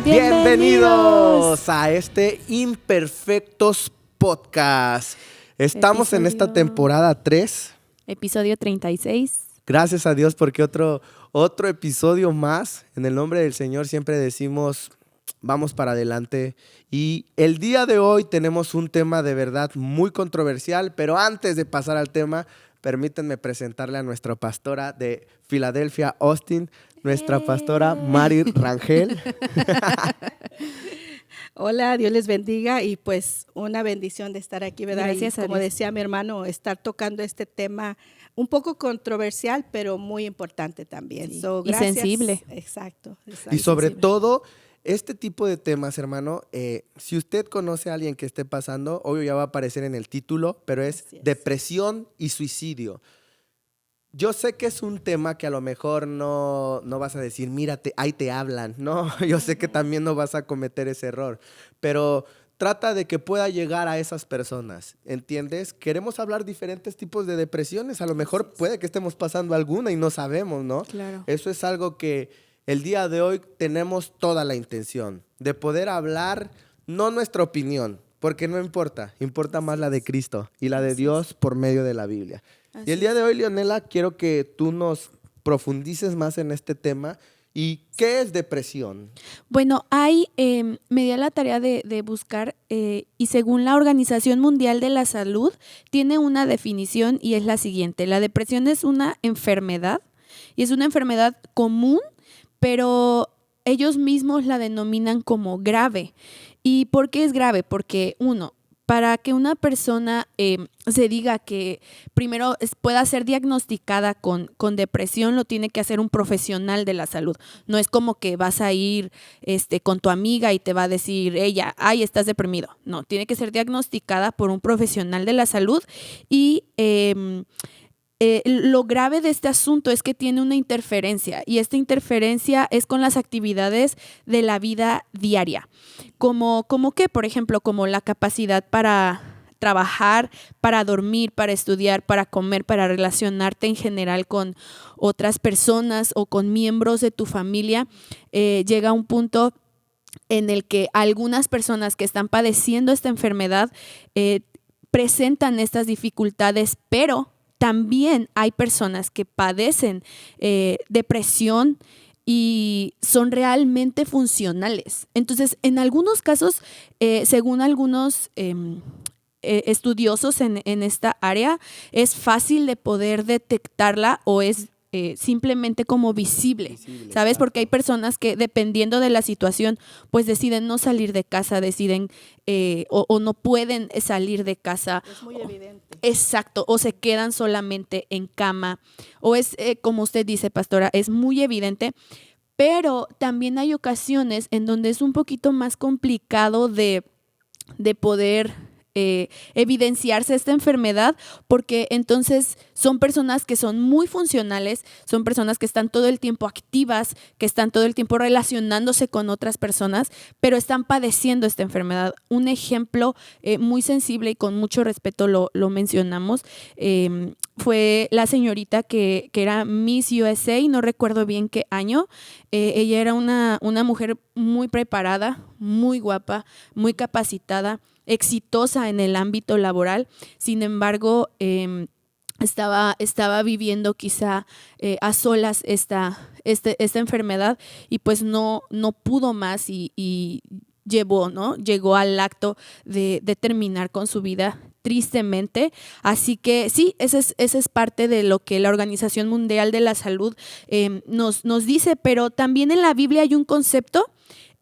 Bienvenidos a este Imperfectos Podcast. Estamos en esta temporada 3. Episodio 36. Gracias a Dios porque otro episodio más. En el nombre del Señor siempre decimos, vamos para adelante. Y el día de hoy tenemos un tema de verdad muy controversial, pero antes de pasar al tema, permítanme presentarle a nuestra pastora de Filadelfia, Austin, nuestra pastora Mari Rangel. Hola, Dios les bendiga y pues una bendición de estar aquí, ¿verdad? Gracias y como decía mi hermano, estar tocando este tema un poco controversial, pero muy importante también. Sí. So, y sensible. Exacto. Y sobre sensible. todo, este tipo de temas, hermano, si usted conoce a alguien que esté pasando, obvio ya va a aparecer en el título, pero es Así es. depresión y suicidio. Yo sé que es un tema que a lo mejor no vas a decir, mírate, ahí te hablan. No, yo sé que también no vas a cometer ese error, pero trata de que pueda llegar a esas personas, ¿entiendes? Queremos hablar diferentes tipos de depresiones, a lo mejor puede que estemos pasando alguna y no sabemos, ¿no? Claro. Eso es algo que el día de hoy tenemos toda la intención de poder hablar, no nuestra opinión, porque no importa, importa más la de Cristo y la de Dios por medio de la Biblia. Y el día de hoy, Leonela, quiero que tú nos profundices más en este tema. ¿Y qué es depresión? Bueno, me di a la tarea de buscar y según la Organización Mundial de la Salud tiene una definición y es la siguiente. La depresión es una enfermedad y es una enfermedad común, pero ellos mismos la denominan como grave. ¿Y por qué es grave? Porque para que una persona se diga que primero pueda ser diagnosticada con depresión, lo tiene que hacer un profesional de la salud. No es como que vas a ir con tu amiga y te va a decir ella, ay, estás deprimido. No, tiene que ser diagnosticada por un profesional de la salud y lo grave de este asunto es que tiene una interferencia y esta interferencia es con las actividades de la vida diaria. Como que, por ejemplo, como la capacidad para trabajar, para dormir, para estudiar, para comer, para relacionarte en general con otras personas o con miembros de tu familia, llega un punto en el que algunas personas que están padeciendo esta enfermedad presentan estas dificultades, pero también hay personas que padecen depresión y son realmente funcionales. Entonces, en algunos casos, según algunos estudiosos en esta área, es fácil de poder detectarla o es simplemente como visible, ¿sabes? Exacto. Porque hay personas que dependiendo de la situación, pues deciden no salir de casa, deciden o no pueden salir de casa. Es muy evidente. Exacto, o se quedan solamente en cama, o es, como usted dice, pastora, es muy evidente, pero también hay ocasiones en donde es un poquito más complicado de poder evidenciarse esta enfermedad, porque entonces son personas que son muy funcionales, son personas que están todo el tiempo activas, que están todo el tiempo relacionándose con otras personas, pero están padeciendo esta enfermedad. Un ejemplo muy sensible y con mucho respeto lo mencionamos, fue la señorita que era Miss USA, no recuerdo bien qué año. Ella era una mujer muy preparada, muy guapa, muy capacitada, exitosa en el ámbito laboral. Sin embargo, estaba viviendo quizá a solas esta enfermedad y pues no pudo más y llegó al acto de terminar con su vida tristemente. Así que sí, esa es parte de lo que la Organización Mundial de la Salud nos dice, pero también en la Biblia hay un concepto.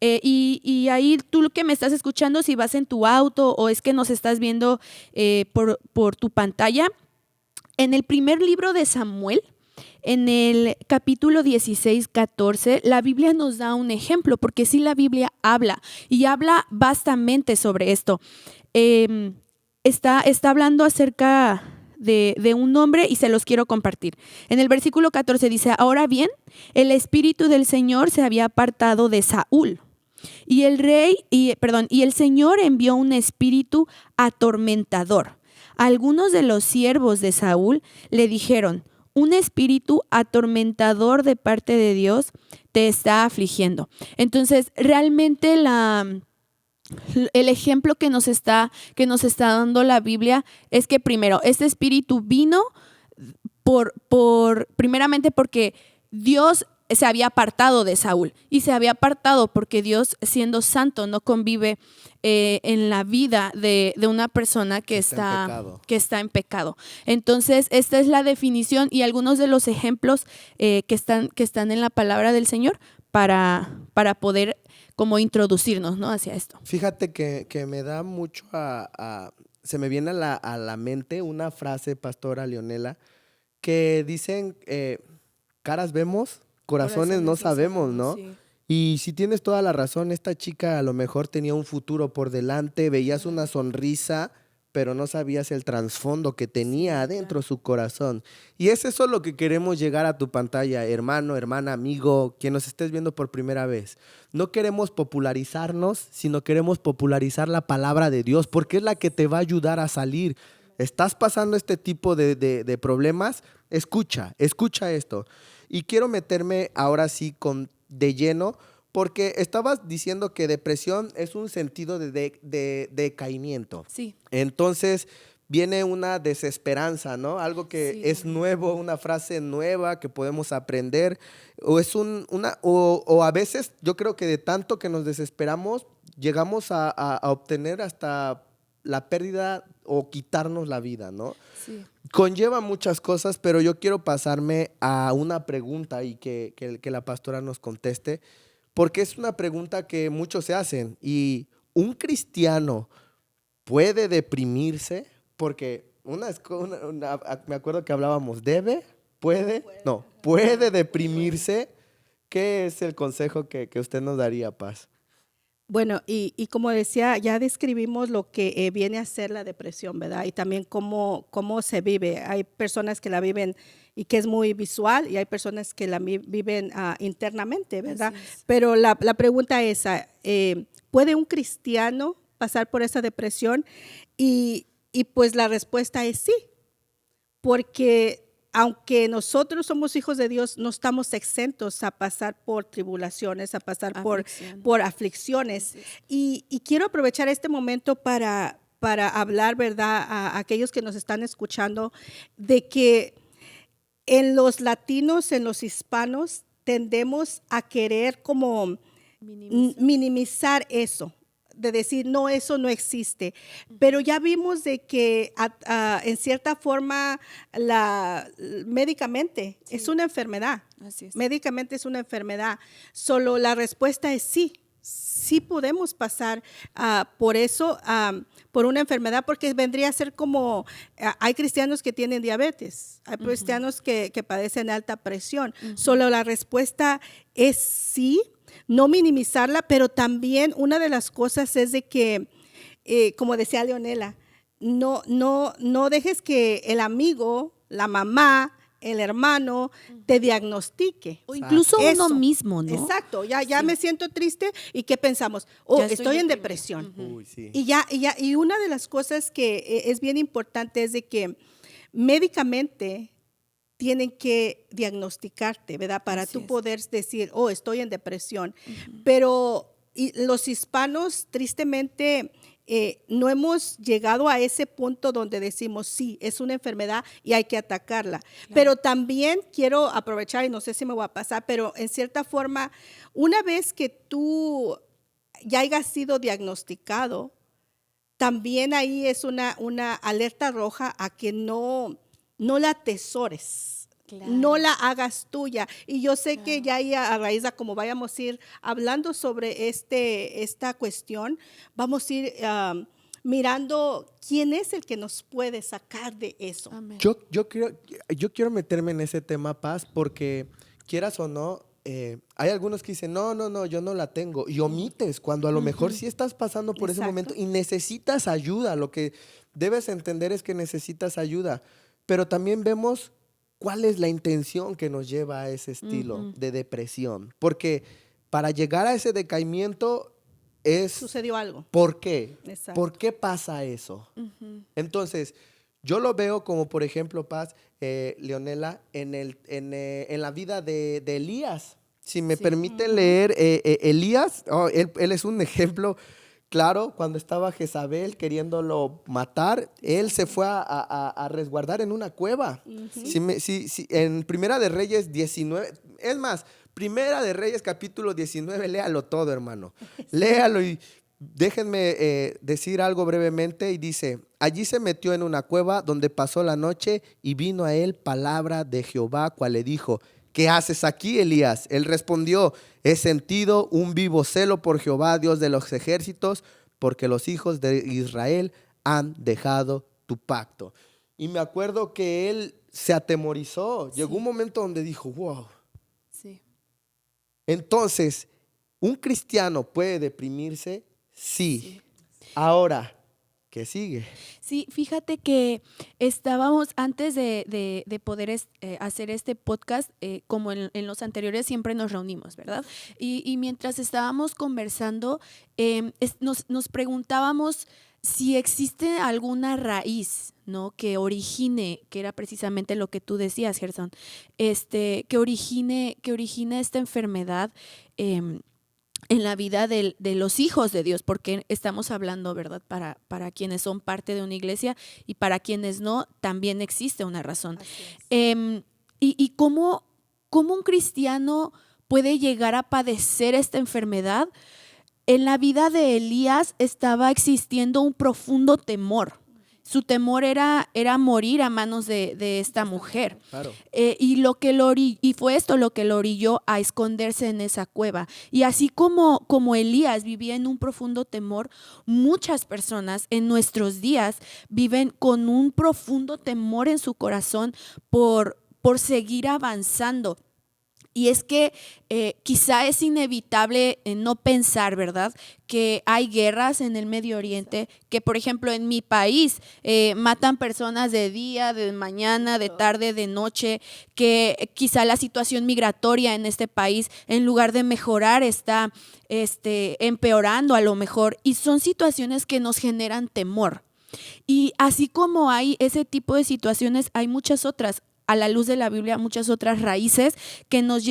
Y ahí tú que me estás escuchando, si vas en tu auto o es que nos estás viendo por tu pantalla, en el primer libro de Samuel, en el capítulo 16, 14, la Biblia nos da un ejemplo, porque sí la Biblia habla y habla vastamente sobre esto. Está hablando acerca de un hombre y se los quiero compartir. En el versículo 14 dice, ahora bien, el Espíritu del Señor se había apartado de Saúl. Y el Señor envió un espíritu atormentador. Algunos de los siervos de Saúl le dijeron, un espíritu atormentador de parte de Dios te está afligiendo. Entonces, realmente el ejemplo que nos está dando la Biblia es que primero, este espíritu vino primeramente porque Dios se había apartado de Saúl, y se había apartado porque Dios, siendo santo, no convive en la vida de una persona que está en pecado. Entonces, esta es la definición y algunos de los ejemplos que están en la palabra del Señor para poder como introducirnos, ¿no?, hacia esto. Fíjate que me da mucho se me viene a la mente una frase, pastora Leonela, que dicen, caras vemos, corazones no sabemos, ¿no? Sí. Y si tienes toda la razón, esta chica a lo mejor tenía un futuro por delante, veías una sonrisa, pero no sabías el trasfondo que tenía adentro su corazón. Y es eso lo que queremos llegar a tu pantalla, hermano, hermana, amigo, quien nos estés viendo por primera vez. No queremos popularizarnos, sino queremos popularizar la palabra de Dios, porque es la que te va a ayudar a salir. ¿Estás pasando este tipo de problemas? Escucha esto. Y quiero meterme ahora sí de lleno, porque estabas diciendo que depresión es un sentido de decaimiento. Sí. Entonces viene una desesperanza, ¿no? Algo que es nuevo, una frase nueva que podemos aprender. O es o a veces yo creo que de tanto que nos desesperamos, llegamos a obtener hasta la pérdida o quitarnos la vida, ¿no? Sí. Conlleva muchas cosas, pero yo quiero pasarme a una pregunta y que la pastora nos conteste, porque es una pregunta que muchos se hacen. ¿Y un cristiano puede deprimirse? Porque me acuerdo que hablábamos, ¿puede deprimirse? ¿Qué es el consejo que usted nos daría, Paz? Bueno, y como decía, ya describimos lo que viene a ser la depresión, ¿verdad? Y también cómo se vive. Hay personas que la viven y que es muy visual, y hay personas que la viven internamente, ¿verdad? Pero la pregunta es, ¿puede un cristiano pasar por esa depresión? Y pues la respuesta es sí, porque aunque nosotros somos hijos de Dios, no estamos exentos a pasar por tribulaciones, a pasar por aflicciones. Y quiero aprovechar este momento para hablar, ¿verdad?, a aquellos que nos están escuchando, de que en los latinos, en los hispanos, tendemos a querer como minimizar eso, de decir, no, eso no existe. Pero ya vimos de que en cierta forma médicamente es una enfermedad. Así es. Médicamente es una enfermedad. Solo la respuesta es sí. Sí podemos pasar por eso, por una enfermedad, porque vendría a ser como, hay cristianos que tienen diabetes, hay cristianos que padecen alta presión. Solo la respuesta es sí. No minimizarla, pero también una de las cosas es de que, como decía Leonela, no dejes que el amigo, la mamá, el hermano te diagnostique. O incluso uno mismo, ¿no? Exacto, ya me siento triste, y ¿qué pensamos? Estoy en depresión. Uy, sí. Y una de las cosas que es bien importante es de que médicamente tienen que diagnosticarte, ¿verdad? Para tú poder decir, estoy en depresión. Pero los hispanos, tristemente, no hemos llegado a ese punto donde decimos, sí, es una enfermedad y hay que atacarla. Claro. Pero también quiero aprovechar, y no sé si me voy a pasar, pero en cierta forma, una vez que tú ya hayas sido diagnosticado, también ahí es una alerta roja a que no la atesores. Claro. No la hagas tuya. Y yo sé que ya ahí a raíz de como vayamos a ir hablando sobre esta cuestión, vamos a ir mirando quién es el que nos puede sacar de eso. Amén. Yo quiero meterme en ese tema, Paz, porque quieras o no, hay algunos que dicen, no, yo no la tengo, y omites cuando a lo mejor sí estás pasando por ese momento y necesitas ayuda. Lo que debes entender es que necesitas ayuda, pero también vemos cuál es la intención que nos lleva a ese estilo de depresión, porque para llegar a ese decaimiento sucedió algo. ¿Por qué? Exacto. ¿Por qué pasa eso? Entonces, Yo lo veo como, por ejemplo, Paz, Leonela, en la vida de Elías. Si me permiten leer, Elías, él es un ejemplo claro. Cuando estaba Jezabel queriéndolo matar, él se fue a resguardar en una cueva. En Primera de Reyes 19, es más, Primera de Reyes capítulo 19, léalo todo, hermano. Léalo y déjenme decir algo brevemente. Y dice: allí se metió en una cueva donde pasó la noche y vino a él palabra de Jehová, cual le dijo: ¿qué haces aquí, Elías? Él respondió: he sentido un vivo celo por Jehová, Dios de los ejércitos, porque los hijos de Israel han dejado tu pacto. Y me acuerdo que él se atemorizó. Sí. Llegó un momento donde dijo: wow. Sí. Entonces, ¿un cristiano puede deprimirse? Sí. Ahora, ¿qué sigue? Sí, fíjate que estábamos, antes de poder hacer este podcast, como en los anteriores, siempre nos reunimos, ¿verdad? Y mientras estábamos conversando, nos preguntábamos si existe alguna raíz, ¿no? Que origine, que era precisamente lo que tú decías, Gerson, que origine esta enfermedad, en la vida de los hijos de Dios, porque estamos hablando, ¿verdad? Para quienes son parte de una iglesia y para quienes no, también existe una razón. Y cómo un cristiano puede llegar a padecer esta enfermedad. En la vida de Elías estaba existiendo un profundo temor. Su temor era morir a manos de esta mujer. Claro. Y fue esto lo que lo orilló a esconderse en esa cueva. Y así como Elías vivía en un profundo temor, muchas personas en nuestros días viven con un profundo temor en su corazón por seguir avanzando. Y es que quizá es inevitable no pensar, ¿verdad?, que hay guerras en el Medio Oriente, que por ejemplo en mi país matan personas de día, de mañana, de tarde, de noche, que quizá la situación migratoria en este país, en lugar de mejorar, está empeorando a lo mejor. Y son situaciones que nos generan temor. Y así como hay ese tipo de situaciones, hay muchas otras. A la luz de la Biblia, muchas otras raíces que nos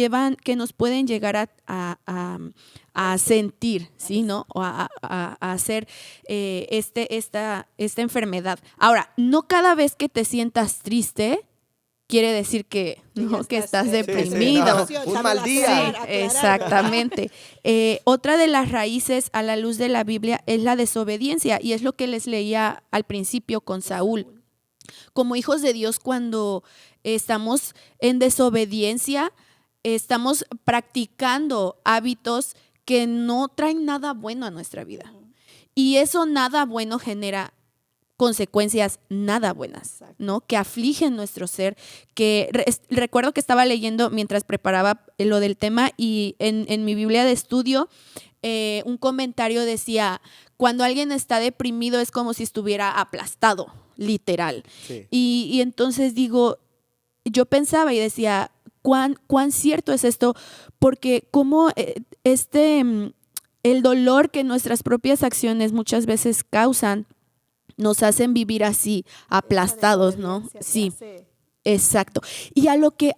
pueden llegar a sentir, ¿sí? ¿No? O a hacer esta enfermedad. Ahora, no cada vez que te sientas triste quiere decir que estás deprimido. Sí, no, un mal día. Sí, exactamente. Otra de las raíces a la luz de la Biblia es la desobediencia, y es lo que les leía al principio con Saúl. Como hijos de Dios, cuando estamos en desobediencia, estamos practicando hábitos que no traen nada bueno a nuestra vida. Y eso nada bueno genera consecuencias nada buenas, ¿no? Que afligen nuestro ser. Recuerdo que estaba leyendo mientras preparaba lo del tema, y en mi Biblia de estudio, un comentario decía: cuando alguien está deprimido es como si estuviera aplastado, literal. Sí. Y entonces yo pensaba y decía, ¿cuán cierto es esto? Porque como el dolor que nuestras propias acciones muchas veces causan nos hacen vivir así, aplastados, ¿no? Sí, exacto. Y a lo que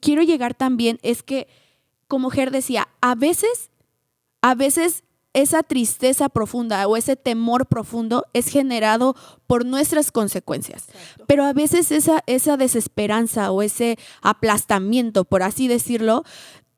quiero llegar también es que, como Ger decía, a veces esa tristeza profunda o ese temor profundo es generado por nuestras consecuencias. Exacto. Pero a veces esa desesperanza o ese aplastamiento, por así decirlo,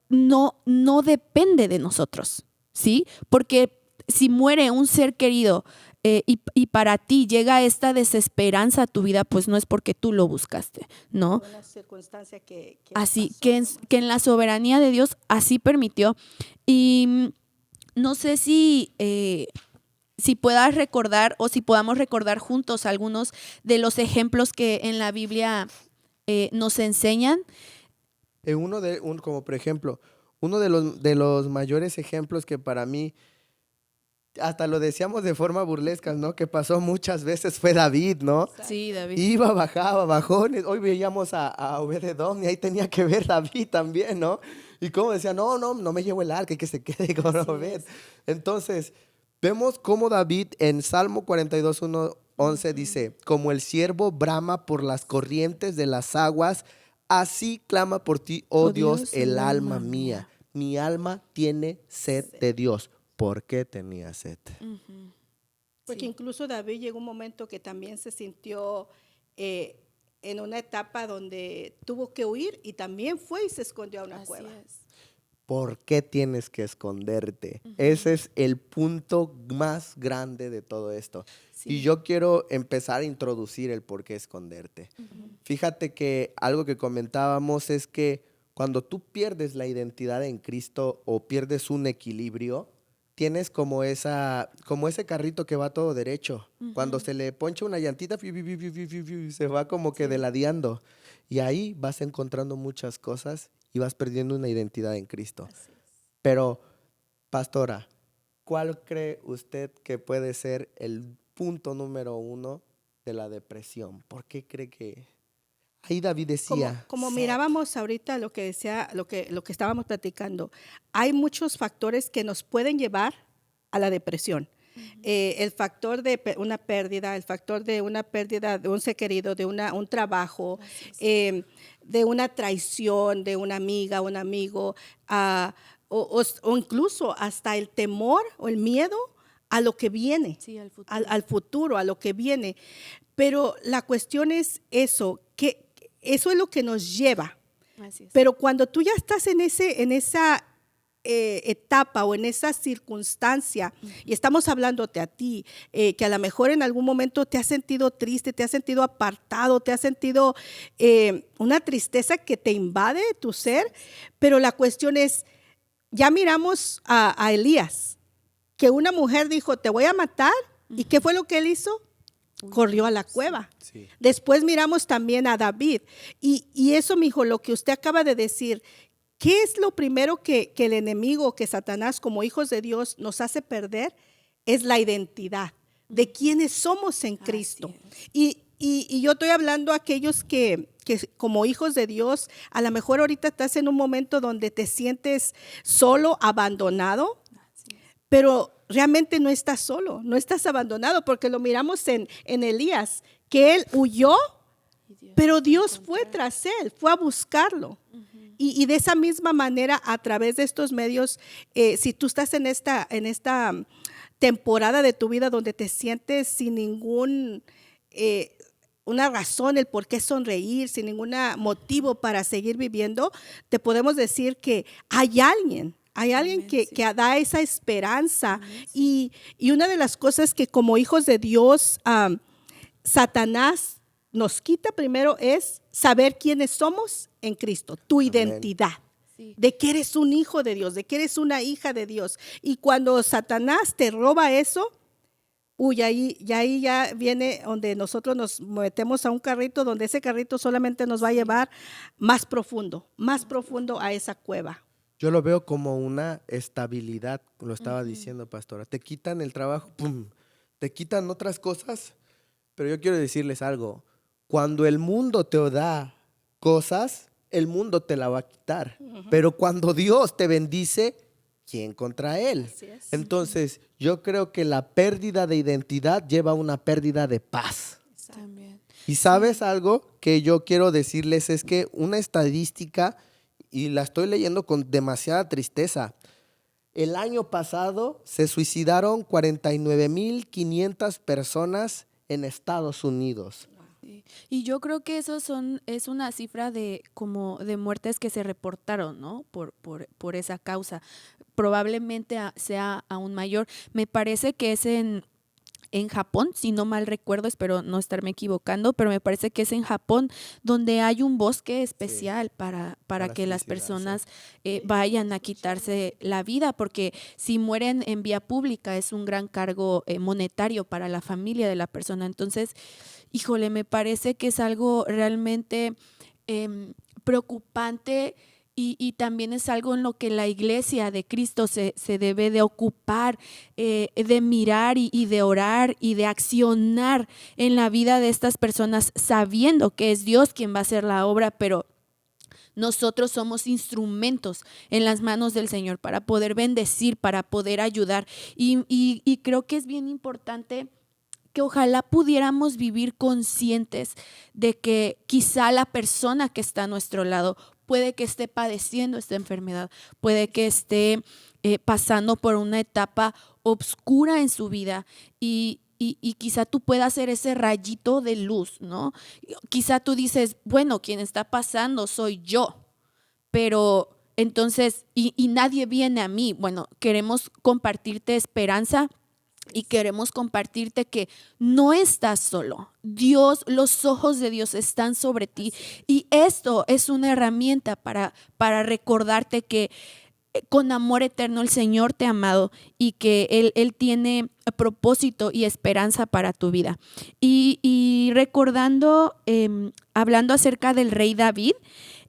no depende de nosotros, ¿sí? Porque si muere un ser querido y para ti llega esta desesperanza a tu vida, pues no es porque tú lo buscaste, ¿no? Una circunstancia que así, pasó, que en la soberanía de Dios así permitió. Y no sé si puedas recordar o si podamos recordar juntos algunos de los ejemplos que en la Biblia nos enseñan. Como por ejemplo, uno de los mayores ejemplos que para mí, hasta lo decíamos de forma burlesca, ¿no? Que pasó muchas veces, fue David, ¿no? Sí, David. Iba, bajaba, bajones. Hoy veíamos a Obed-Edom y ahí tenía que ver David también, ¿no? Y como decía, no me llevo el arca y que se quede con Obed. Entonces, vemos cómo David en Salmo 42:1 11 dice, como el ciervo brama por las corrientes de las aguas, así clama por ti, oh Dios, el alma mía. Mi alma tiene sed de Dios. ¿Por qué tenía sed? Porque Sí. incluso David llegó un momento que también se sintió en una etapa donde tuvo que huir y también fue y se escondió a una Así cueva. es. ¿Por qué tienes que esconderte? Ese es el punto más grande de todo esto. Sí. Y yo quiero empezar a introducir el por qué esconderte. Fíjate que algo que comentábamos es que cuando tú pierdes la identidad en Cristo o pierdes un equilibrio, tienes como ese carrito que va todo derecho. Cuando se le poncha una llantita, se va como que Sí. deladeando. Y ahí vas encontrando muchas cosas y vas perdiendo una identidad en Cristo. Así es. Pero, pastora, ¿cuál cree usted que puede ser el punto número 1 de la depresión? ¿Por qué cree que...? Ahí David decía... Como sed. mirábamos ahorita lo que decía, lo que estábamos platicando, hay muchos factores que nos pueden llevar a la depresión. El factor de una pérdida, el factor de una pérdida de un ser querido, de un trabajo, de una traición de una amiga, un amigo, o incluso hasta el temor o el miedo a lo que viene, Sí, al futuro. al futuro, a lo que viene. Pero la cuestión es eso, que eso es lo que nos lleva. Así es. Pero cuando tú ya estás en esa etapa o en esa circunstancia, y estamos hablándote a ti, que a lo mejor en algún momento te has sentido triste, te has sentido apartado, te has sentido una tristeza que te invade tu ser, pero la cuestión es, ya miramos a Elías, que una mujer dijo, te voy a matar, ¿y qué fue lo que él hizo? Corrió a la cueva. Sí. Después miramos también a David. Y eso, mijo, lo que usted acaba de decir, ¿qué es lo primero que el enemigo, que Satanás, como hijos de Dios, nos hace perder? Es la identidad de quiénes somos en Cristo. Y yo estoy hablando a aquellos que como hijos de Dios, a lo mejor ahorita estás en un momento donde te sientes solo, abandonado, Así es. pero realmente no estás solo, no estás abandonado, porque lo miramos en Elías, que él huyó, pero Dios fue tras él, fue a buscarlo. Y de esa misma manera, a través de estos medios, si tú estás en esta temporada de tu vida donde te sientes sin ningún una razón, el por qué sonreír, sin ningún motivo para seguir viviendo, te podemos decir que hay alguien. Hay alguien Amén, sí. que da esa esperanza. Amén, sí. Y una de las cosas que como hijos de Dios, Satanás nos quita primero es saber quiénes somos en Cristo, tu Amén. identidad. Sí. De que eres un hijo de Dios, de que eres una hija de Dios. Y cuando Satanás te roba eso, ahí ya viene donde nosotros nos metemos a un carrito, donde ese carrito solamente nos va a llevar más profundo a esa cueva. Yo lo veo como una estabilidad, lo estaba diciendo, pastora. Te quitan el trabajo, ¡pum! Te quitan otras cosas, pero yo quiero decirles algo. Cuando el mundo te da cosas, el mundo te la va a quitar. Pero cuando Dios te bendice, ¿quién contra Él? Así es. Entonces, yo creo que la pérdida de identidad lleva a una pérdida de paz. También. Y sabes algo que yo quiero decirles es que una estadística, y la estoy leyendo con demasiada tristeza, el año pasado se suicidaron 49,500 personas en Estados Unidos. Sí. Y yo creo que es una cifra de muertes que se reportaron, ¿no? Por esa causa. Probablemente sea aún mayor. Me parece que es en Japón, si no mal recuerdo, espero no estarme equivocando, pero me parece que es en Japón donde hay un bosque especial para que las personas vayan a quitarse la vida, porque si mueren en vía pública es un gran cargo monetario para la familia de la persona. Entonces, híjole, me parece que es algo realmente preocupante. Y también es algo en lo que la iglesia de Cristo se debe de ocupar, de mirar y de orar y de accionar en la vida de estas personas, sabiendo que es Dios quien va a hacer la obra, pero nosotros somos instrumentos en las manos del Señor para poder bendecir, para poder ayudar. Y creo que es bien importante que ojalá pudiéramos vivir conscientes de que quizá la persona que está a nuestro lado puede que esté padeciendo esta enfermedad, puede que esté pasando por una etapa oscura en su vida y quizá tú puedas ser ese rayito de luz, ¿no? Quizá tú dices, bueno, quien está pasando soy yo, pero entonces, y nadie viene a mí. Bueno, queremos compartirte esperanza y queremos compartirte que no estás solo. Dios, los ojos de Dios están sobre ti y esto es una herramienta para recordarte que con amor eterno el Señor te ha amado y que Él tiene propósito y esperanza para tu vida. Y recordando, hablando acerca del rey David,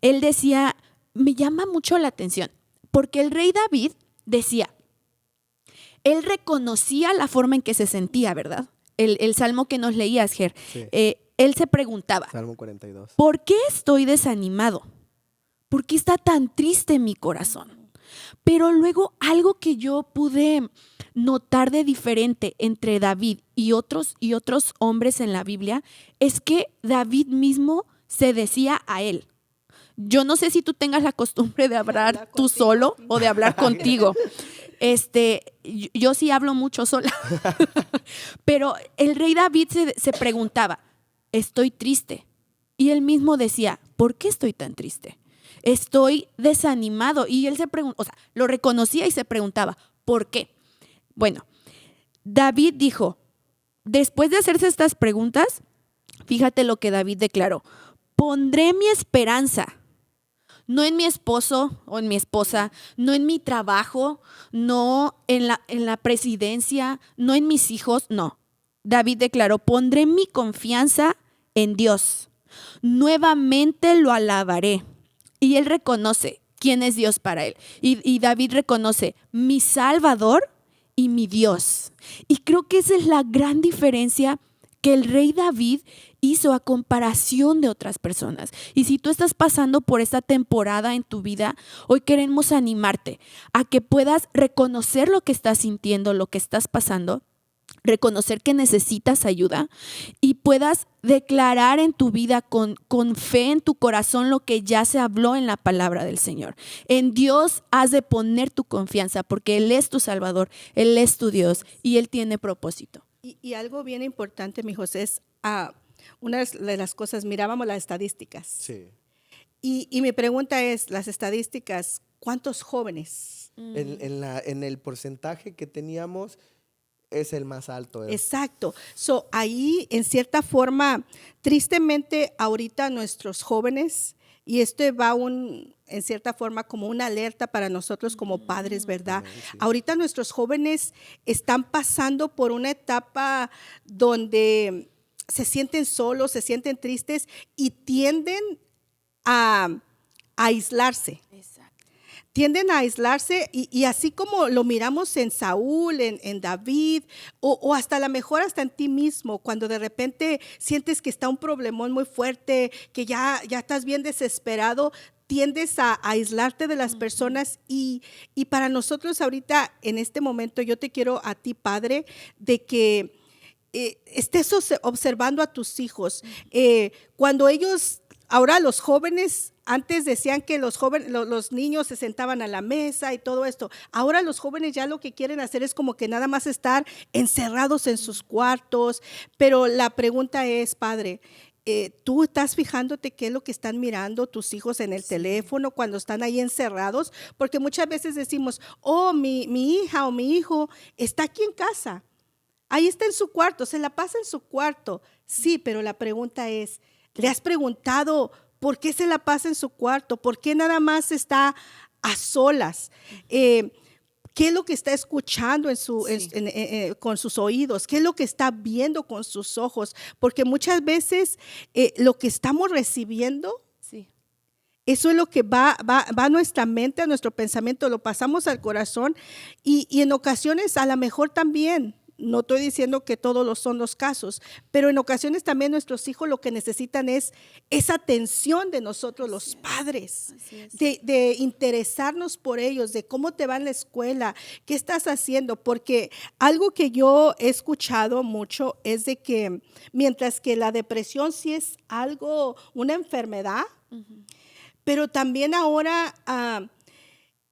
él decía, me llama mucho la atención, porque el rey David decía, él reconocía la forma en que se sentía, ¿verdad? El salmo que nos leías, Ger, Sí. Él se preguntaba, Salmo 42. ¿por qué estoy desanimado? ¿Por qué está tan triste mi corazón? Pero luego algo que yo pude notar de diferente entre David y otros hombres en la Biblia es que David mismo se decía a él. Yo no sé si tú tengas la costumbre de hablar tú solo o de hablar contigo. Yo sí hablo mucho sola. Pero el rey David se preguntaba, estoy triste. Y él mismo decía, ¿por qué estoy tan triste? Estoy desanimado. Y él se preguntaba, o sea, lo reconocía y se preguntaba, ¿por qué? Bueno, David dijo, después de hacerse estas preguntas, fíjate lo que David declaró, pondré mi esperanza, no en mi esposo o en mi esposa, no en mi trabajo, no en la presidencia, no en mis hijos, no. David declaró, pondré mi confianza en Dios. Nuevamente lo alabaré. Y él reconoce quién es Dios para él. Y David reconoce mi Salvador y mi Dios. Y creo que esa es la gran diferencia que el rey David hizo a comparación de otras personas. Y si tú estás pasando por esta temporada en tu vida, hoy queremos animarte a que puedas reconocer lo que estás sintiendo, lo que estás pasando, reconocer que necesitas ayuda y puedas declarar en tu vida con fe en tu corazón lo que ya se habló en la palabra del Señor. En Dios has de poner tu confianza porque Él es tu Salvador, Él es tu Dios y Él tiene propósito. Y algo bien importante, mi José, es una de las cosas, mirábamos las estadísticas. Sí. Y mi pregunta es, las estadísticas, ¿cuántos jóvenes? En el porcentaje que teníamos es el más alto. Exacto. Ahí, en cierta forma, tristemente, ahorita nuestros jóvenes, y esto va en cierta forma como una alerta para nosotros como padres, ¿verdad? Sí. Ahorita nuestros jóvenes están pasando por una etapa donde se sienten solos, se sienten tristes y tienden a aislarse. Exacto. Tienden a aislarse y así como lo miramos en Saúl, en David, o hasta a lo mejor hasta en ti mismo, cuando de repente sientes que está un problemón muy fuerte, que ya estás bien desesperado, tiendes a aislarte de las personas y para nosotros ahorita, en este momento, yo te quiero a ti, padre, de que estés observando a tus hijos. Cuando ellos, ahora los jóvenes, antes decían que los niños se sentaban a la mesa y todo esto. Ahora los jóvenes ya lo que quieren hacer es como que nada más estar encerrados en sus cuartos. Pero la pregunta es, padre, ¿tú estás fijándote qué es lo que están mirando tus hijos en el teléfono cuando están ahí encerrados? Porque muchas veces decimos, oh, mi hija o mi hijo está aquí en casa. Ahí está en su cuarto, se la pasa en su cuarto. Sí, pero la pregunta es, ¿le has preguntado por qué se la pasa en su cuarto? ¿Por qué nada más está a solas? ¿Qué es lo que está escuchando con sus oídos? ¿Qué es lo que está viendo con sus ojos? Porque muchas veces lo que estamos recibiendo, Sí. eso es lo que va a nuestra mente, a nuestro pensamiento, lo pasamos al corazón y en ocasiones a lo mejor también no estoy diciendo que todos son los casos, pero en ocasiones también nuestros hijos lo que necesitan es esa atención de nosotros los padres, de interesarnos por ellos, de cómo te va en la escuela, qué estás haciendo, porque algo que yo he escuchado mucho es de que mientras que la depresión sí es algo, una enfermedad, pero también ahora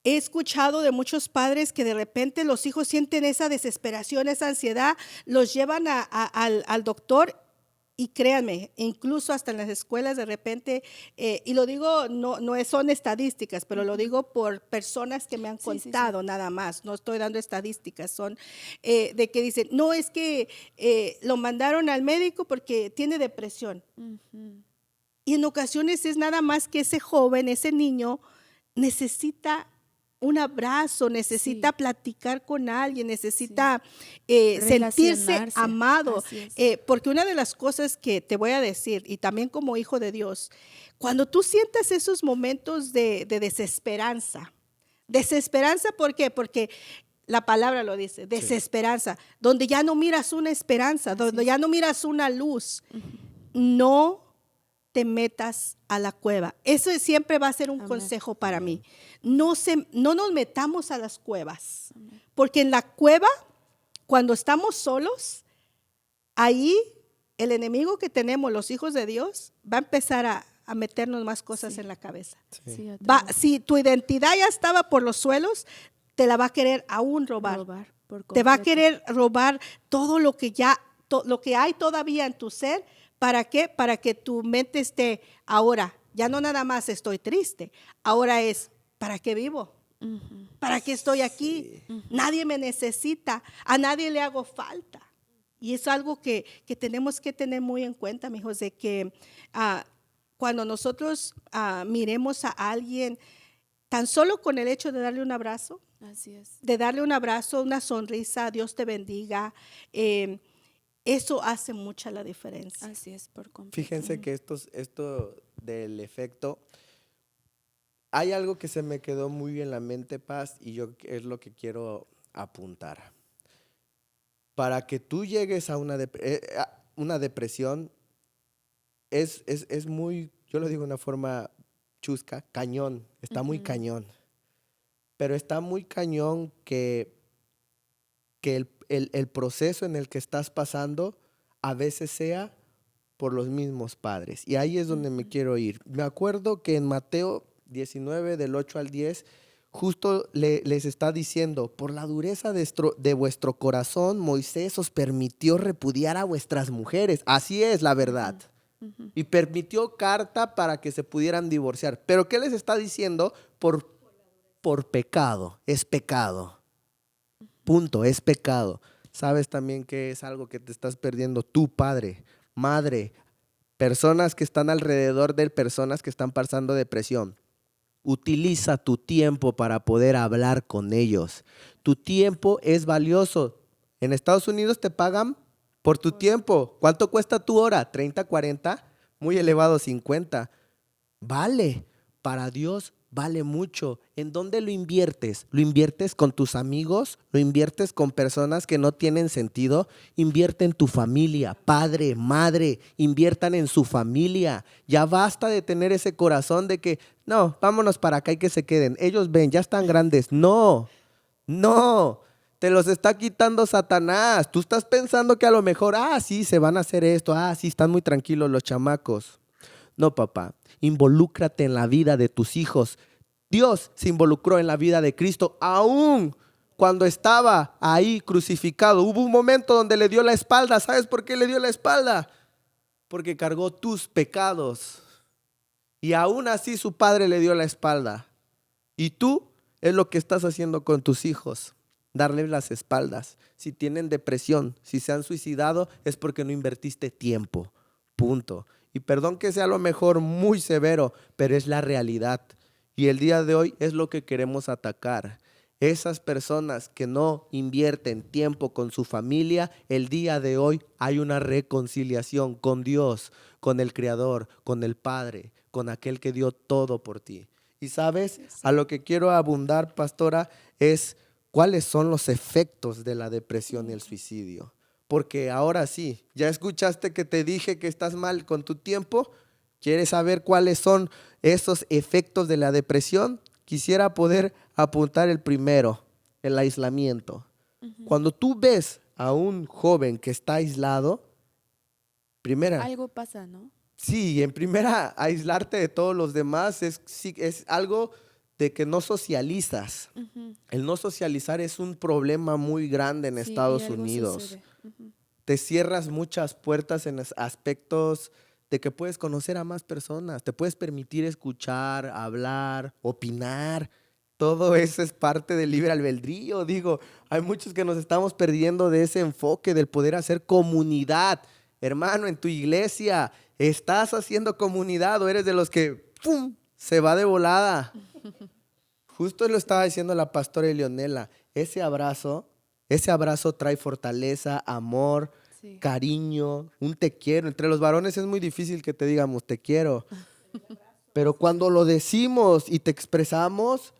he escuchado de muchos padres que de repente los hijos sienten esa desesperación, esa ansiedad, los llevan al doctor y créanme, incluso hasta en las escuelas de repente, y lo digo, no son estadísticas, pero lo digo por personas que me han contado nada más, no estoy dando estadísticas, son de que dicen, no, es que lo mandaron al médico porque tiene depresión. Y en ocasiones es nada más que ese joven, ese niño, necesita un abrazo, necesita platicar con alguien, necesita sentirse amado. Porque una de las cosas que te voy a decir, y también como hijo de Dios, cuando tú sientas esos momentos de desesperanza, ¿por qué? Porque la palabra lo dice, desesperanza, donde ya no miras una esperanza, donde ya no miras una luz, no te metas a la cueva. Eso siempre va a ser un consejo para mí. No nos metamos a las cuevas, porque en la cueva, cuando estamos solos, ahí el enemigo que tenemos, los hijos de Dios, va a empezar a meternos más cosas en la cabeza. Si tu identidad ya estaba por los suelos, te la va a querer aún robar. Te va a querer robar todo lo que lo que hay todavía en tu ser. ¿Para qué? Para que tu mente esté ahora, ya no nada más estoy triste, ahora es, ¿para qué vivo? ¿Para qué estoy aquí? Nadie me necesita, a nadie le hago falta. Y es algo que tenemos que tener muy en cuenta, mijos, de que cuando nosotros miremos a alguien, tan solo con el hecho de darle un abrazo, de darle un abrazo, una sonrisa, Dios te bendiga, eso hace mucha la diferencia. Así es, por completo. Fíjense que esto del efecto, hay algo que se me quedó muy en la mente, Paz, y yo es lo que quiero apuntar. Para que tú llegues a una depresión, es muy, yo lo digo de una forma chusca, cañón, está muy cañón. Pero está muy cañón que el proceso en el que estás pasando a veces sea por los mismos padres. Y ahí es donde me quiero ir. Me acuerdo que en Mateo 19, del 8 al 10, justo les está diciendo, por la dureza de vuestro corazón, Moisés os permitió repudiar a vuestras mujeres. Así es la verdad. Y permitió carta para que se pudieran divorciar. ¿Pero qué les está diciendo? Por pecado. Es pecado. Punto, es pecado. Sabes también que es algo que te estás perdiendo tu padre, madre, personas que están alrededor de personas que están pasando depresión. Utiliza tu tiempo para poder hablar con ellos. Tu tiempo es valioso. En Estados Unidos te pagan por tu tiempo. ¿Cuánto cuesta tu hora? ¿30, 40? Muy elevado, 50. Vale, para Dios vale mucho. ¿En dónde lo inviertes? ¿Lo inviertes con tus amigos? ¿Lo inviertes con personas que no tienen sentido? Invierte en tu familia, padre, madre, inviertan en su familia. Ya basta de tener ese corazón de que, no, vámonos para acá y que se queden. Ellos ven, ya están grandes. No, te los está quitando Satanás. Tú estás pensando que a lo mejor, sí, se van a hacer esto, sí, están muy tranquilos los chamacos. No, papá, involúcrate en la vida de tus hijos. Dios se involucró en la vida de Cristo aún cuando estaba ahí crucificado. Hubo un momento donde le dio la espalda. ¿Sabes por qué le dio la espalda? Porque cargó tus pecados. Y aún así su padre le dio la espalda. Y tú es lo que estás haciendo con tus hijos. Darles las espaldas. Si tienen depresión, si se han suicidado, es porque no invertiste tiempo. Punto. Y perdón que sea a lo mejor muy severo, pero es la realidad. Y el día de hoy es lo que queremos atacar. Esas personas que no invierten tiempo con su familia, el día de hoy hay una reconciliación con Dios, con el Creador, con el Padre, con aquel que dio todo por ti. Y sabes, a lo que quiero abundar, pastora, es cuáles son los efectos de la depresión y el suicidio. Porque ahora sí, ya escuchaste que te dije que estás mal con tu tiempo. ¿Quieres saber cuáles son esos efectos de la depresión? Quisiera poder apuntar el primero, el aislamiento. Cuando tú ves a un joven que está aislado, primera, Algo pasa, ¿no? sí, en primera, aislarte de todos los demás es algo de que no socializas. El no socializar es un problema muy grande en Sí, Estados y algo Unidos. sucede. Te cierras muchas puertas en aspectos de que puedes conocer a más personas, te puedes permitir escuchar, hablar, opinar. Todo eso es parte del libre albedrío. Digo, hay muchos que nos estamos perdiendo de ese enfoque del poder hacer comunidad. Hermano, en tu iglesia, ¿estás haciendo comunidad o eres de los que ¡pum!, se va de volada? Justo lo estaba diciendo la pastora Leonela. Ese abrazo trae fortaleza, amor, Sí. cariño, un te quiero. Entre los varones es muy difícil que te digamos te quiero. Pero cuando lo decimos y te expresamos,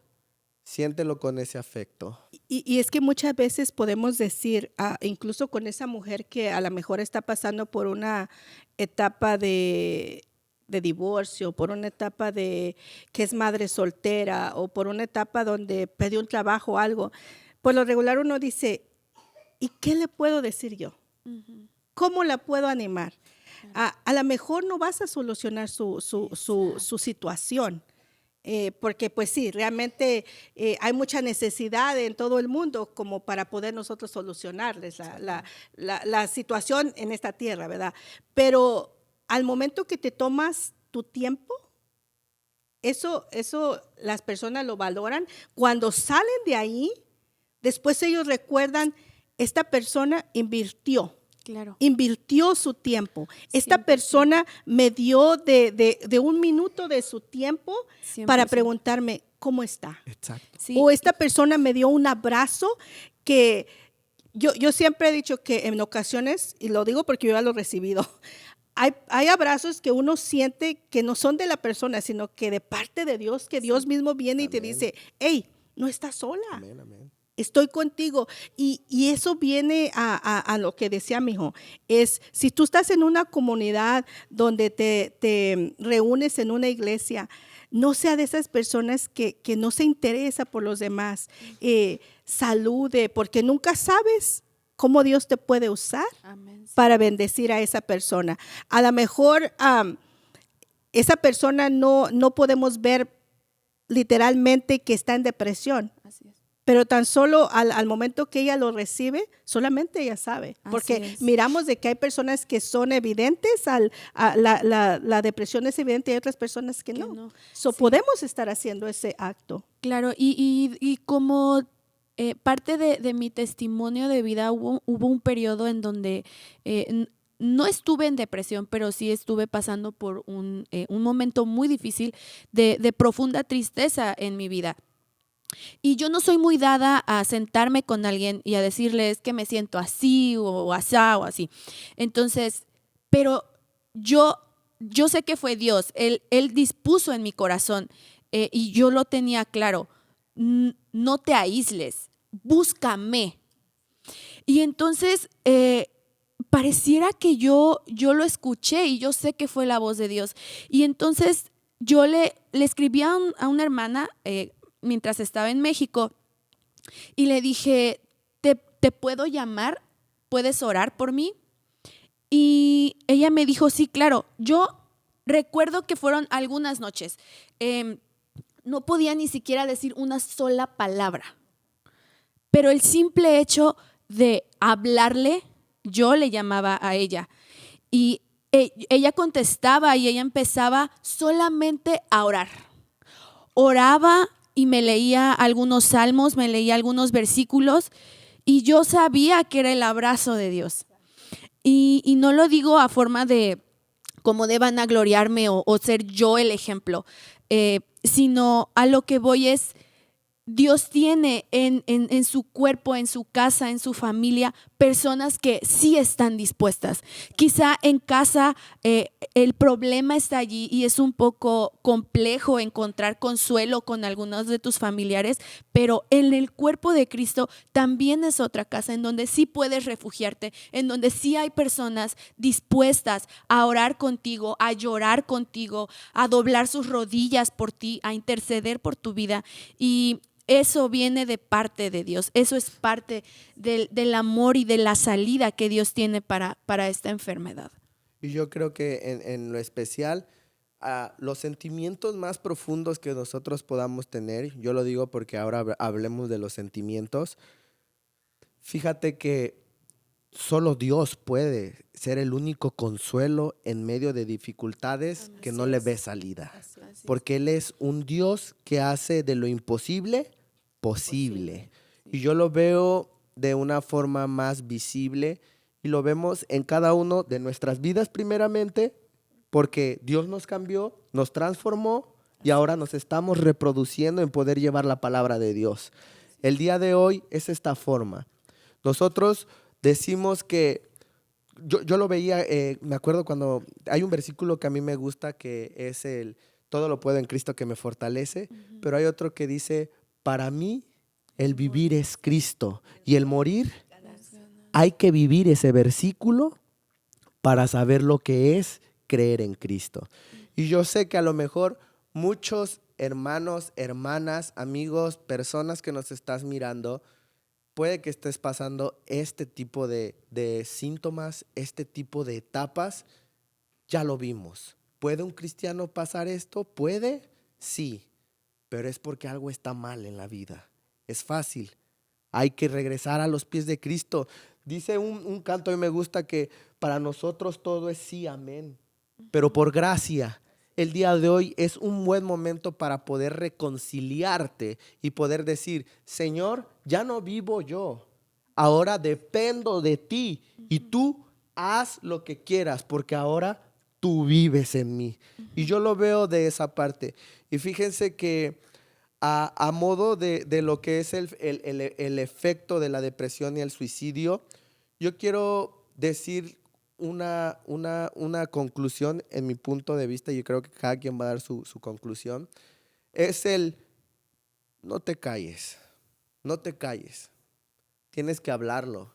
siéntelo con ese afecto. Y es que muchas veces podemos decir, incluso con esa mujer que a lo mejor está pasando por una etapa de divorcio, por una etapa de que es madre soltera o por una etapa donde perdió un trabajo o algo, por lo regular uno dice, ¿y qué le puedo decir yo? ¿Cómo la puedo animar? A lo mejor no vas a solucionar su situación. Porque pues sí, realmente hay mucha necesidad en todo el mundo como para poder nosotros solucionarles la situación en esta tierra, ¿verdad? Pero al momento que te tomas tu tiempo, eso las personas lo valoran. Cuando salen de ahí, después ellos recuerdan, esta persona invirtió su tiempo. Esta 100%. persona me dio de un minuto de su tiempo 100%. para preguntarme cómo está. Exacto. Sí. O esta persona me dio un abrazo que yo siempre he dicho que en ocasiones, y lo digo porque yo ya lo he recibido, hay abrazos que uno siente que no son de la persona, sino que de parte de Dios, que Dios mismo viene y te dice, hey, no estás sola. Amén, amén. Estoy contigo. Y eso viene a lo que decía mi hijo. Es, si tú estás en una comunidad donde te reúnes en una iglesia, no sea de esas personas que no se interesa por los demás. Salude, porque nunca sabes cómo Dios te puede usar Amén. para bendecir a esa persona. A lo mejor esa persona no podemos ver literalmente que está en depresión. Así es. Pero tan solo al momento que ella lo recibe, solamente ella sabe. Así Porque es. miramos de que hay personas que son evidentes, la depresión es evidente y hay otras personas que no. no. So, Sí. podemos estar haciendo ese acto. Claro, y como parte de mi testimonio de vida, hubo un periodo en donde no estuve en depresión, pero sí estuve pasando por un momento muy difícil de profunda tristeza en mi vida. Y yo no soy muy dada a sentarme con alguien y a decirles que me siento así o asá o así. Entonces, pero yo sé que fue Dios. Él dispuso en mi corazón y yo lo tenía claro. No te aísles, búscame. Y entonces pareciera que yo lo escuché y yo sé que fue la voz de Dios. Y entonces yo le escribí a una hermana mientras estaba en México y le dije, ¿te puedo llamar? ¿Puedes orar por mí? Y ella me dijo, sí, claro. Yo recuerdo que fueron algunas noches. No podía ni siquiera decir una sola palabra. Pero el simple hecho de hablarle, yo le llamaba a ella. Y ella contestaba y ella empezaba solamente a orar. Oraba y me leía algunos salmos, me leía algunos versículos y yo sabía que era el abrazo de Dios. Y no lo digo a forma de como de vanagloriarme o ser yo el ejemplo, sino a lo que voy es, Dios tiene en su cuerpo, en su casa, en su familia, personas que sí están dispuestas. Quizá en casa el problema está allí y es un poco complejo encontrar consuelo con algunos de tus familiares, pero en el cuerpo de Cristo también es otra casa en donde sí puedes refugiarte, en donde sí hay personas dispuestas a orar contigo, a llorar contigo, a doblar sus rodillas por ti, a interceder por tu vida. Y eso viene de parte de Dios. Eso es parte del amor y de la salida que Dios tiene para esta enfermedad. Y yo creo que en lo especial, los sentimientos más profundos que nosotros podamos tener, yo lo digo porque ahora hablemos de los sentimientos, fíjate que solo Dios puede ser el único consuelo en medio de dificultades que no le ve salida. Porque Él es un Dios que hace de lo imposible posible. Y yo lo veo de una forma más visible y lo vemos en cada uno de nuestras vidas primeramente, porque Dios nos cambió, nos transformó y ahora nos estamos reproduciendo en poder llevar la palabra de Dios. El día de hoy es esta forma. Nosotros decimos que, yo lo veía, me acuerdo cuando hay un versículo que a mí me gusta que es el todo lo puedo en Cristo que me fortalece, pero hay otro que dice, para mí el vivir es Cristo y el morir, hay que vivir ese versículo para saber lo que es creer en Cristo. Y yo sé que a lo mejor muchos hermanos, hermanas, amigos, personas que nos estás mirando, puede que estés pasando este tipo de síntomas, este tipo de etapas. Ya lo vimos. ¿Puede un cristiano pasar esto? ¿Puede? Sí, pero es porque algo está mal en la vida. Es fácil. Hay que regresar a los pies de Cristo. Dice un canto, y me gusta, que para nosotros todo es sí, amén. Pero por gracia, el día de hoy es un buen momento para poder reconciliarte y poder decir, Señor, ya no vivo yo. Ahora dependo de ti y tú haz lo que quieras porque ahora tú vives en mí. Y yo lo veo de esa parte. Y fíjense que a modo de lo que es el efecto de la depresión y el suicidio, yo quiero decir una conclusión en mi punto de vista. Yo creo que cada quien va a dar su conclusión. Es no te calles, no te calles. Tienes que hablarlo.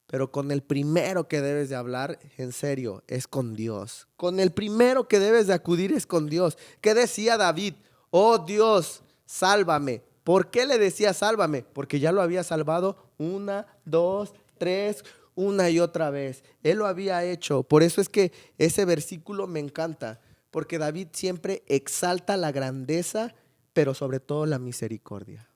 Pero con el primero que debes de hablar, en serio, es con Dios. Con el primero que debes de acudir es con Dios. ¿Qué decía David? Oh Dios, sálvame. ¿Por qué le decía sálvame? Porque ya lo había salvado 1, 2, 3, una y otra vez. Él lo había hecho. Por eso es que ese versículo me encanta. Porque David siempre exalta la grandeza, pero sobre todo la misericordia.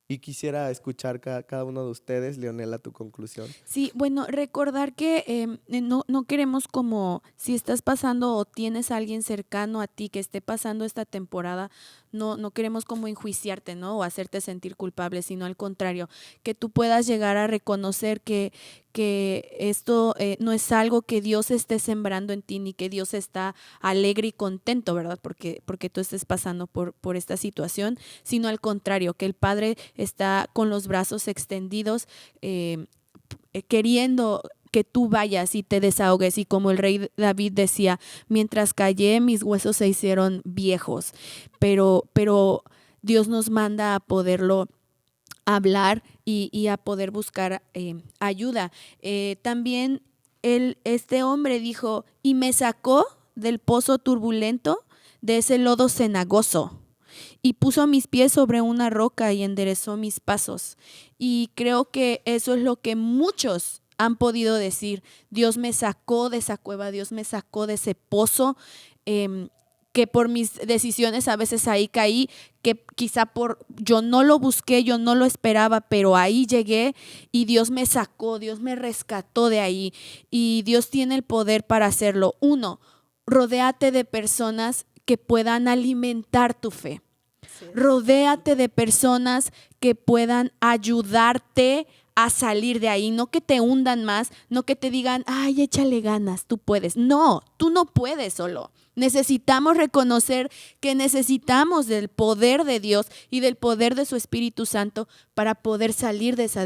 Y quisiera escuchar cada uno de ustedes, Leonela, tu conclusión. Sí, bueno, recordar que no queremos, como si estás pasando o tienes a alguien cercano a ti que esté pasando esta temporada, no queremos como enjuiciarte, ¿no? O hacerte sentir culpable, sino al contrario, que tú puedas llegar a reconocer que esto no es algo que Dios esté sembrando en ti, ni que Dios está alegre y contento, ¿verdad? Porque tú estés pasando por esta situación, sino al contrario, que el Padre está con los brazos extendidos, queriendo que tú vayas y te desahogues. Y como el rey David decía, mientras callé, mis huesos se hicieron viejos. Pero Dios nos manda a poderlo hablar y a poder buscar ayuda. También este hombre dijo, y me sacó del pozo turbulento, de ese lodo cenagoso, y puso mis pies sobre una roca y enderezó mis pasos. Y creo que eso es lo que muchos han podido decir. Dios me sacó de esa cueva, Dios me sacó de ese pozo, que por mis decisiones a veces ahí caí, que quizá yo no lo busqué, yo no lo esperaba, pero ahí llegué y Dios me sacó, Dios me rescató de ahí. Y Dios tiene el poder para hacerlo. 1, rodéate de personas que puedan alimentar tu fe. Rodéate de personas que puedan ayudarte a salir de ahí, no que te hundan más, no que te digan, ay, échale ganas, tú puedes. No, tú no puedes solo. Necesitamos reconocer que necesitamos del poder de Dios y del poder de su Espíritu Santo para poder salir de esa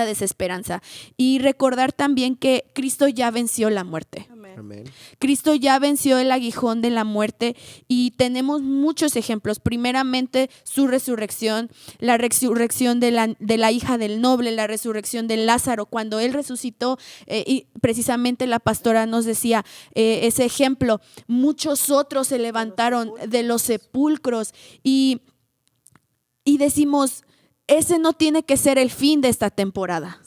desesperanza. Y recordar también que Cristo ya venció la muerte. Amén. Cristo ya venció el aguijón de la muerte y tenemos muchos ejemplos. Primeramente, su resurrección, la resurrección de la hija del noble, la resurrección de Lázaro, cuando él resucitó, y precisamente la pastora nos decía ese ejemplo. Muchos otros se levantaron de los sepulcros y decimos, ese no tiene que ser el fin de esta temporada.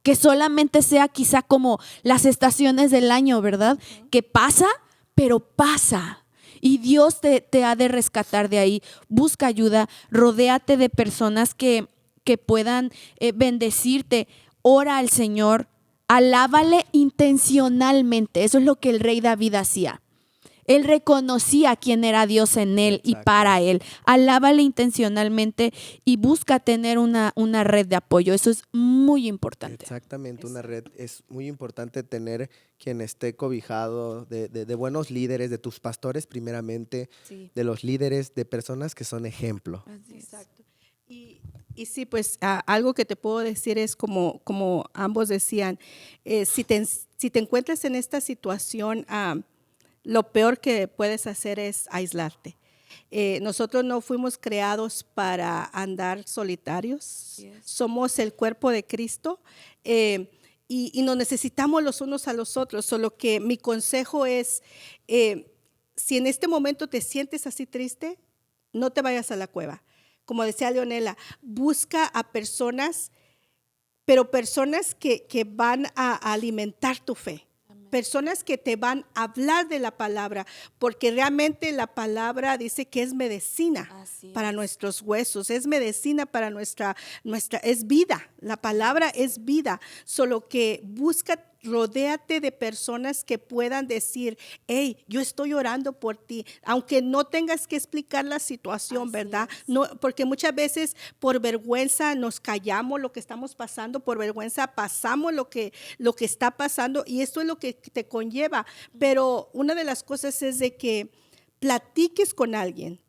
Que solamente sea quizá como las estaciones del año, ¿verdad? Que pasa, pero pasa. Y Dios te ha de rescatar de ahí. Busca ayuda, rodéate de personas que puedan bendecirte. Ora al Señor, alábale intencionalmente. Eso es lo que el rey David hacía. Él reconocía quién era Dios en él. Exacto. Y para él. Alábale intencionalmente y busca tener una red de apoyo. Eso es muy importante. Exactamente, una red. Es muy importante tener quien esté cobijado de buenos líderes, de tus pastores primeramente, sí. De los líderes, de personas que son ejemplo. Exacto. Y sí, pues algo que te puedo decir es como ambos decían, si te encuentras en esta situación, lo peor que puedes hacer es aislarte. Nosotros no fuimos creados para andar solitarios. Yes. Somos el cuerpo de Cristo y nos necesitamos los unos a los otros. Solo que mi consejo es, si en este momento te sientes así triste, no te vayas a la cueva. Como decía Leonela, busca a personas, pero personas que van a alimentar tu fe. Personas que te van a hablar de la palabra, porque realmente la palabra dice que es medicina para nuestros huesos, es medicina para nuestra, es vida, la palabra es vida, solo que rodéate de personas que puedan decir, hey, yo estoy orando por ti, aunque no tengas que explicar la situación, ¿verdad? No, porque muchas veces por vergüenza nos callamos lo que estamos pasando, por vergüenza pasamos lo que está pasando y esto es lo que te conlleva. Pero una de las cosas es de que platiques con alguien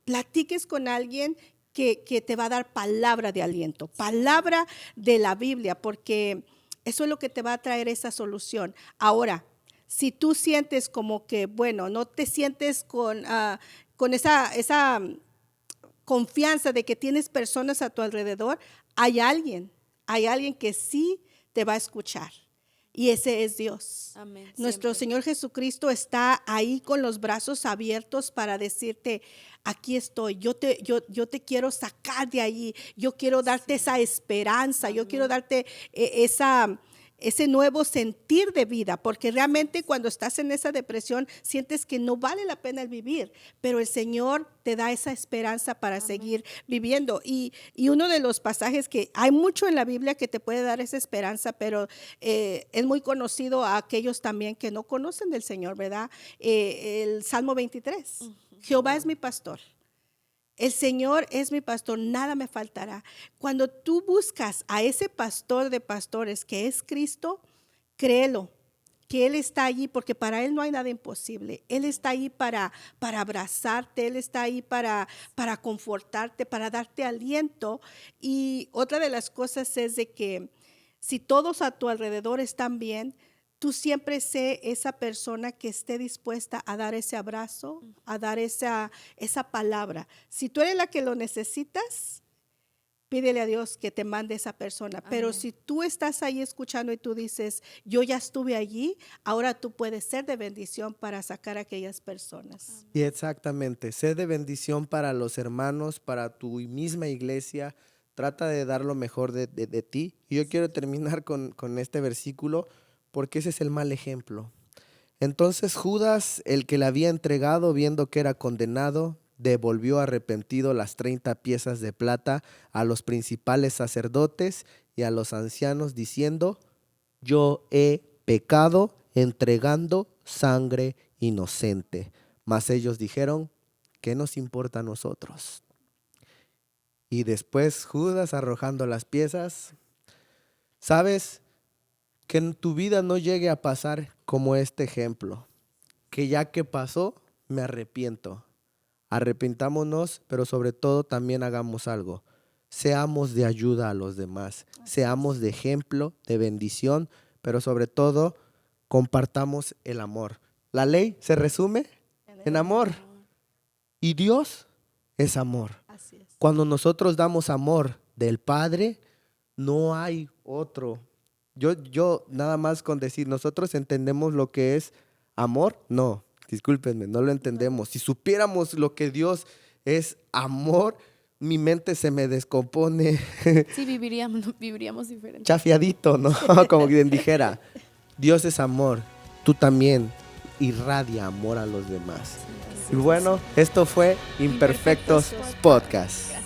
que te va a dar palabra de aliento, palabra de la Biblia, porque eso es lo que te va a traer esa solución. Ahora, si tú sientes como que, bueno, no te sientes con esa confianza de que tienes personas a tu alrededor, hay alguien que sí te va a escuchar. Y ese es Dios. Amén, nuestro Señor Jesucristo está ahí con los brazos abiertos para decirte, aquí estoy, yo te quiero sacar de ahí, yo quiero darte esa esperanza, yo quiero darte ese nuevo sentir de vida, porque realmente cuando estás en esa depresión sientes que no vale la pena el vivir, pero el Señor te da esa esperanza para seguir viviendo. Y uno de los pasajes que hay mucho en la Biblia que te puede dar esa esperanza, pero es muy conocido a aquellos también que no conocen del Señor, ¿verdad? El Salmo 23, Jehová es mi pastor. El Señor es mi pastor, nada me faltará. Cuando tú buscas a ese pastor de pastores que es Cristo, créelo, que Él está allí, porque para Él no hay nada imposible. Él está ahí para abrazarte, Él está ahí para confortarte, para darte aliento. Y otra de las cosas es de que si todos a tu alrededor están bien, tú siempre sé esa persona que esté dispuesta a dar ese abrazo, a dar esa palabra. Si tú eres la que lo necesitas, pídele a Dios que te mande esa persona. Amén. Pero si tú estás ahí escuchando y tú dices, yo ya estuve allí, ahora tú puedes ser de bendición para sacar a aquellas personas. Y exactamente, ser de bendición para los hermanos, para tu misma iglesia. Trata de dar lo mejor de ti. Y yo quiero terminar con este versículo, porque ese es el mal ejemplo. Entonces Judas, el que le había entregado, viendo que era condenado, devolvió arrepentido las 30 piezas de plata a los principales sacerdotes y a los ancianos, diciendo, yo he pecado entregando sangre inocente. Mas ellos dijeron, ¿qué nos importa a nosotros? Y después Judas arrojando las piezas. ¿Sabes? Que en tu vida no llegue a pasar como este ejemplo, que ya que pasó, me arrepiento. Arrepintámonos, pero sobre todo también hagamos algo. Seamos de ayuda a los demás. Seamos de ejemplo, de bendición, pero sobre todo compartamos el amor. La ley se resume en amor. Y Dios es amor. Así es. Cuando nosotros damos amor del Padre, no hay otro. Yo nada más con decir, nosotros entendemos lo que es amor, no, discúlpenme, no lo entendemos. Si supiéramos lo que Dios es amor, mi mente se me descompone Sí, viviríamos diferente. chafiadito, ¿no? Como quien dijera, Dios es amor, tú también irradia amor a los demás. Y bueno, esto fue Imperfectos Podcast.